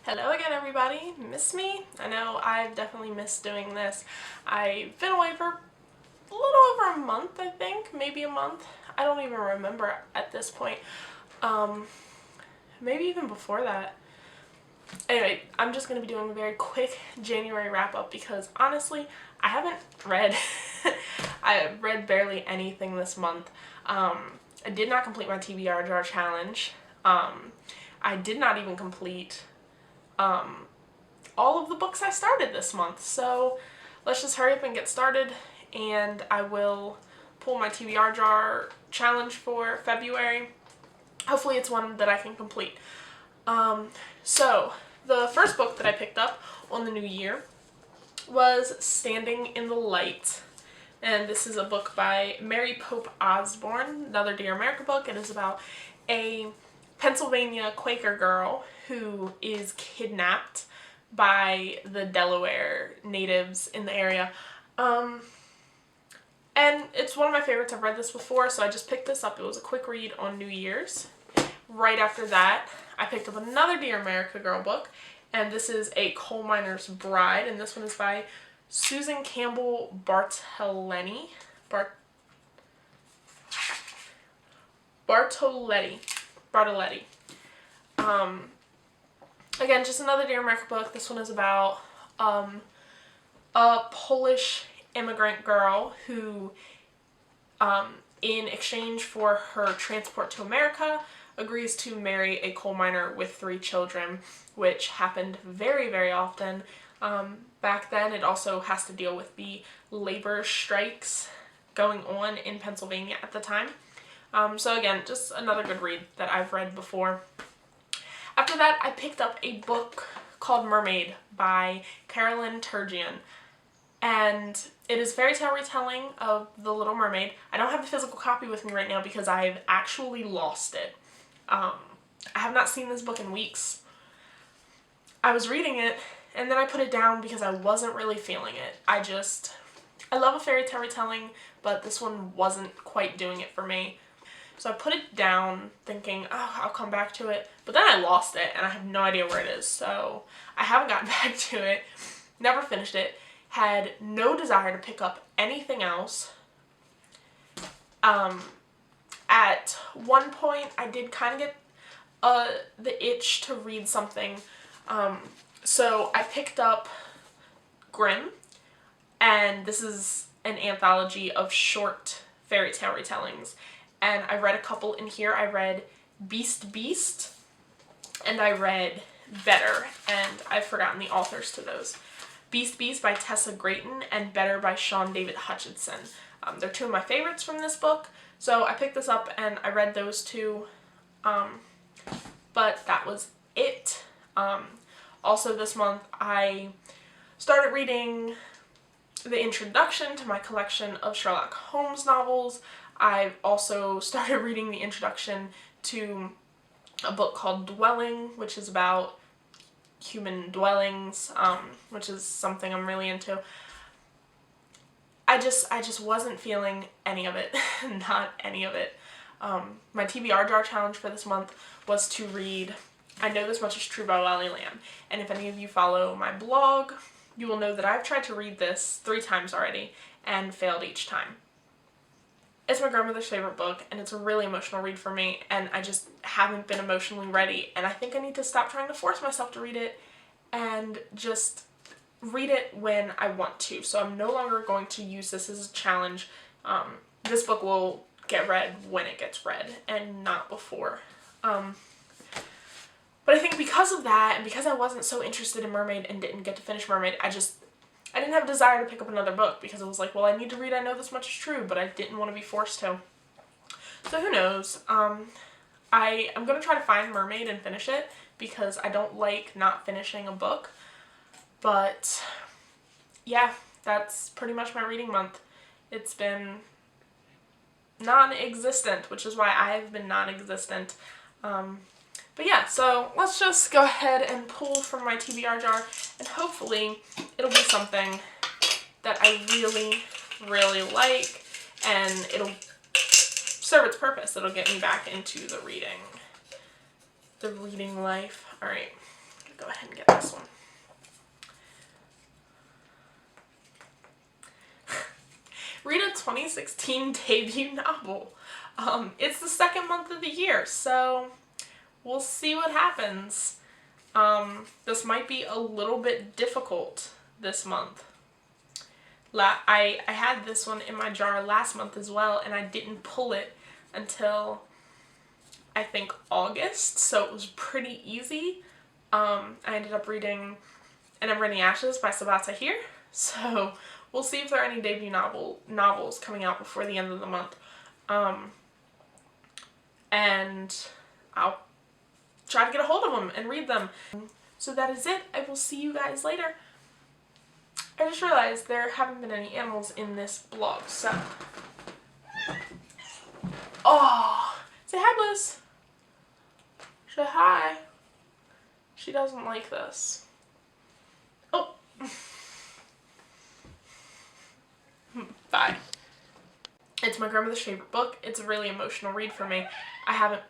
Hello again, everybody. Miss me? I know I've definitely missed doing this. I've been away for a little over a month, I think. Maybe a month. I don't even remember at this point. Maybe even before that. Anyway, I'm just going to be doing a very quick January wrap-up because honestly, I haven't read. I read barely anything this month. I did not complete my TBR jar challenge. I did not even complete all of the books I started this month. So let's just hurry up and get started, and I will pull my TBR jar challenge for February. Hopefully it's one that I can complete. So the first book that I picked up on the new year was Standing in the Light. And this is a book by Mary Pope Osborne, another Dear America book. It is about a Pennsylvania Quaker girl who is kidnapped by the Delaware natives in the area. And it's one of my favorites. I've read this before, so I just picked this up. It was a quick read on New Year's. Right after that, I picked up another Dear America Girl book, and this is A Coal Miner's Bride, and this one is by Susan Campbell Bartoletti. Again, just another Dear America book. This one is about a Polish immigrant girl who, in exchange for her transport to America, agrees to marry a coal miner with 3 children, which happened very, very often. Back then, it also has to deal with the labor strikes going on in Pennsylvania at the time. So again, just another good read that I've read before. After that, I picked up a book called Mermaid by Carolyn Turgeon. And it is fairy tale retelling of The Little Mermaid. I don't have the physical copy with me right now because I've actually lost it. I have not seen this book in weeks. I was reading it, and then I put it down because I wasn't really feeling it. I love a fairy tale retelling, but this one wasn't quite doing it for me. So I put it down thinking, oh, I'll come back to it. But then I lost it, and I have no idea where it is. So I haven't gotten back to it. Never finished it. Had no desire to pick up anything else. At one point, I did kind of get the itch to read something. So I picked up Grimm, and this is an anthology of short fairy tale retellings. And I read a couple in here. I read Beast Beast, and I read Better, and I've forgotten the authors to those. Beast Beast by Tessa Grayton and Better by Sean David Hutchinson. They're 2 of my favorites from this book, so I picked this up and I read those 2, but that was it. Also this month I started reading the introduction to my collection of Sherlock Holmes novels. I've also started reading the introduction to a book called Dwelling, which is about human dwellings, which is something I'm really into. I just wasn't feeling any of it. Not any of it. My TBR jar challenge for this month was to read I Know This Much Is True by Wally Lamb. And if any of you follow my blog, you will know that I've tried to read this 3 times already and failed each time. It's my grandmother's favorite book, and it's a really emotional read for me, and I just haven't been emotionally ready, and I think I need to stop trying to force myself to read it and just read it when I want to. So I'm no longer going to use this as a challenge. This book will get read when it gets read and not before. But I think because of that, and because I wasn't so interested in Mermaid and didn't get to finish Mermaid, I didn't have a desire to pick up another book because it was like, well, I need to read I Know This Much Is True, but I didn't want to be forced to. So who knows? I am going to try to find Mermaid and finish it because I don't like not finishing a book. But yeah, that's pretty much my reading month. It's been non-existent, which is why I've been non-existent. But yeah, so let's just go ahead and pull from my TBR jar, and hopefully it'll be something that I really, really like, and it'll serve its purpose. It'll get me back into the reading life. Alright, go ahead and get 2016 debut novel. It's the second month of the year, so we'll see what happens. This might be a little bit difficult this month. I had this one in my jar last month as well, and I didn't pull it until I think August, so it was pretty easy. I ended up reading And Never Ending Ashes by Sabata here, so we'll see if there are any debut novels coming out before the end of the month. And I'll try to get a hold of them and read them. So that is it. I will see you guys later. I just realized there haven't been any animals in this blog, so... Oh! Say hi, Bliss! Say hi. She doesn't like this. Oh! Bye. It's my grandmother's favorite book. It's a really emotional read for me. I haven't